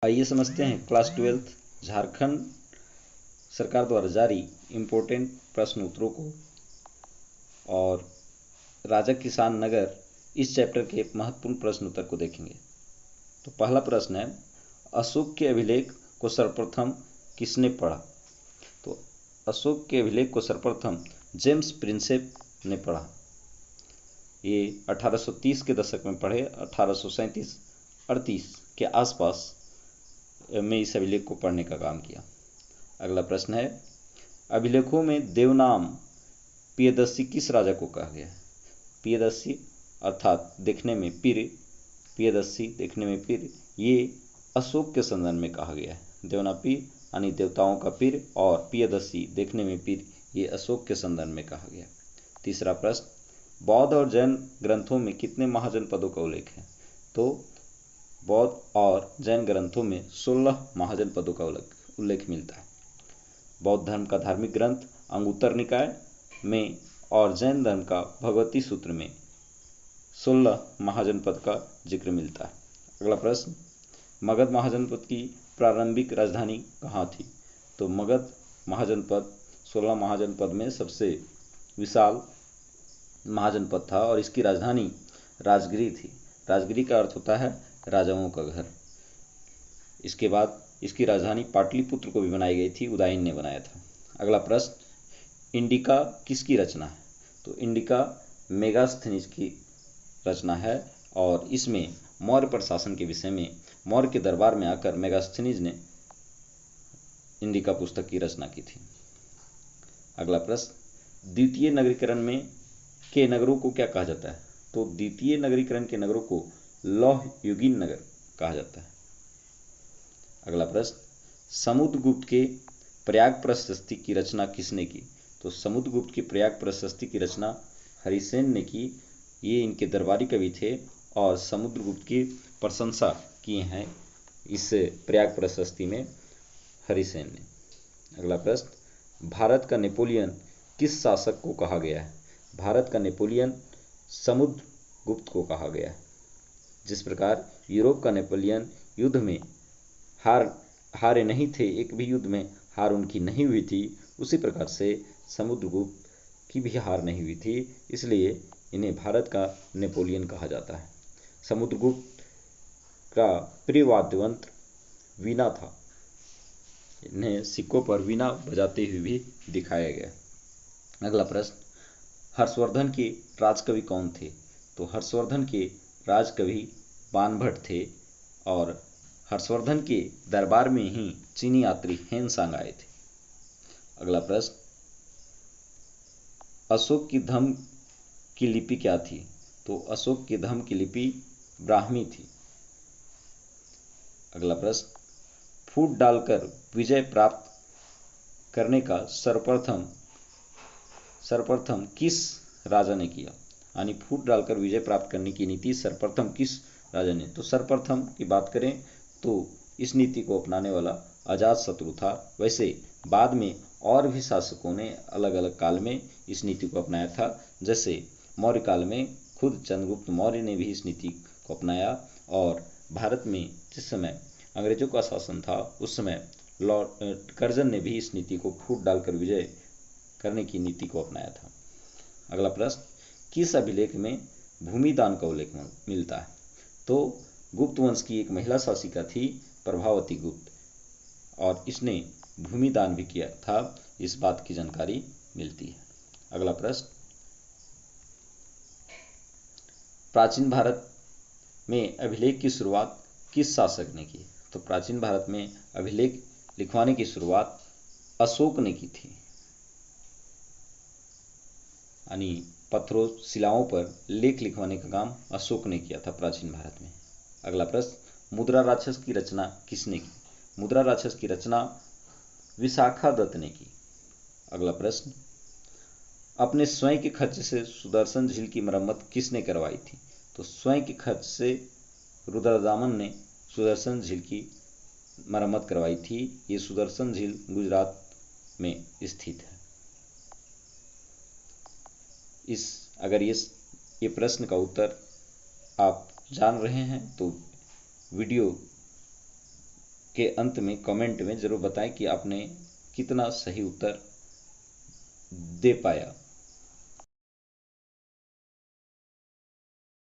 आइए समझते हैं क्लास 12th झारखंड सरकार द्वारा जारी इम्पोर्टेंट प्रश्न उत्तरों को और राजा किसान नगर इस चैप्टर के महत्वपूर्ण प्रश्न उत्तर को देखेंगे। तो पहला प्रश्न है, अशोक के अभिलेख को सर्वप्रथम किसने पढ़ा? तो अशोक के अभिलेख को सर्वप्रथम जेम्स प्रिंसेप ने पढ़ा। ये 1830 के दशक में पढ़े। 1837-38 के आसपास में इस अभिलेख को पढ़ने का काम किया। अगला प्रश्न है, अभिलेखों में देवनाम पियदस्सी किस राजा को कहा गया है? पियदस्सी अर्थात देखने में पीर, पियदस्सी देखने में पीर, ये अशोक के संदर्भ में कहा गया है। देवनापी यानी देवताओं का पीर और पियदस्सी देखने में पीर, ये अशोक के संदर्भ में कहा गया। तीसरा प्रश्न, बौद्ध और जैन ग्रंथों में कितने महाजनपदों का उल्लेख है? तो बौद्ध और जैन ग्रंथों में 16 महाजनपदों का उल्लेख मिलता है। बौद्ध धर्म का धार्मिक ग्रंथ अंगुत्तर निकाय में और जैन धर्म का भगवती सूत्र में 16 महाजनपद का जिक्र मिलता है। अगला प्रश्न, मगध महाजनपद की प्रारंभिक राजधानी कहाँ थी? तो मगध महाजनपद 16 महाजनपद में सबसे विशाल महाजनपद था और इसकी राजधानी राजगिरी थी। राजगिरी का अर्थ होता है राजाओं का घर। इसके बाद इसकी राजधानी पाटलिपुत्र को भी बनाई गई थी, उदयन ने बनाया था। अगला प्रश्न, इंडिका किसकी रचना है? तो इंडिका मेगास्थनीज की रचना है और इसमें मौर्य प्रशासन के विषय में मौर्य के दरबार में आकर मेगास्थनीज ने इंडिका पुस्तक की रचना की थी। अगला प्रश्न, द्वितीय नगरीकरण में के नगरों को क्या कहा जाता है? तो द्वितीय नगरीकरण के नगरों को लौह युगीन नगर कहा जाता है। अगला प्रश्न, समुद्रगुप्त के प्रयाग प्रशस्ति की रचना किसने की? तो समुद्रगुप्त की प्रयाग प्रशस्ति की रचना हरिसेन ने की। ये इनके दरबारी कवि थे और समुद्रगुप्त की प्रशंसा किए हैं इस प्रयाग प्रशस्ति में हरिसेन ने। अगला प्रश्न, भारत का नेपोलियन किस शासक को कहा गया है? भारत का नेपोलियन समुद्रगुप्त को कहा गया है। जिस प्रकार यूरोप का नेपोलियन युद्ध में हारे नहीं थे, एक भी युद्ध में हार उनकी नहीं हुई थी, उसी प्रकार से समुद्रगुप्त की भी हार नहीं हुई थी, इसलिए इन्हें भारत का नेपोलियन कहा जाता है। समुद्रगुप्त का प्रिय वाद्ययंत्र वीणा था। इन्हें सिक्कों पर वीणा बजाते हुए भी दिखाया गया। अगला प्रश्न, हर्षवर्धन के राजकवि कौन थे? तो हर्षवर्धन के राजकवि बाणभट्ट थे और हर्षवर्धन के दरबार में ही चीनी यात्री हेनसांग आए थे। अगला प्रश्न, अशोक की धम्म की लिपि क्या थी? तो अशोक की धम्म की लिपि ब्राह्मी थी। अगला प्रश्न, फूट डालकर विजय प्राप्त करने का सर्वप्रथम किस राजा ने किया? यानी फूट डालकर विजय प्राप्त करने की नीति सर्वप्रथम किस राजा ने? तो सर्वप्रथम की बात करें तो इस नीति को अपनाने वाला अजातशत्रु था। वैसे बाद में और भी शासकों ने अलग अलग काल में इस नीति को अपनाया था। जैसे मौर्य काल में खुद चंद्रगुप्त मौर्य ने भी इस नीति को अपनाया और भारत में जिस समय अंग्रेजों का शासन था उस समय लॉर्ड कर्जन ने भी इस नीति को फूट डालकर विजय करने की नीति को अपनाया था। अगला प्रश्न, किस अभिलेख में भूमिदान का उल्लेख मिलता है? तो गुप्त वंश की एक महिला शासिका थी प्रभावती गुप्त और इसने भूमिदान भी किया था, इस बात की जानकारी मिलती है। अगला प्रश्न, प्राचीन भारत में अभिलेख की शुरुआत किस शासक ने की? तो प्राचीन भारत में अभिलेख लिखवाने की शुरुआत अशोक ने की थी, यानी पत्थरों शिलाओं पर लेख लिखवाने का काम अशोक ने किया था प्राचीन भारत में। अगला प्रश्न, मुद्रा राक्षस की रचना किसने की? मुद्रा राक्षस की रचना विशाखा दत्त ने की। अगला प्रश्न, अपने स्वयं के खर्च से सुदर्शन झील की मरम्मत किसने करवाई थी? तो स्वयं के खर्च से रुद्रदामन ने सुदर्शन झील की मरम्मत करवाई थी। ये सुदर्शन झील गुजरात में स्थित है। अगर ये प्रश्न का उत्तर आप जान रहे हैं तो वीडियो के अंत में कमेंट में ज़रूर बताएं कि आपने कितना सही उत्तर दे पाया।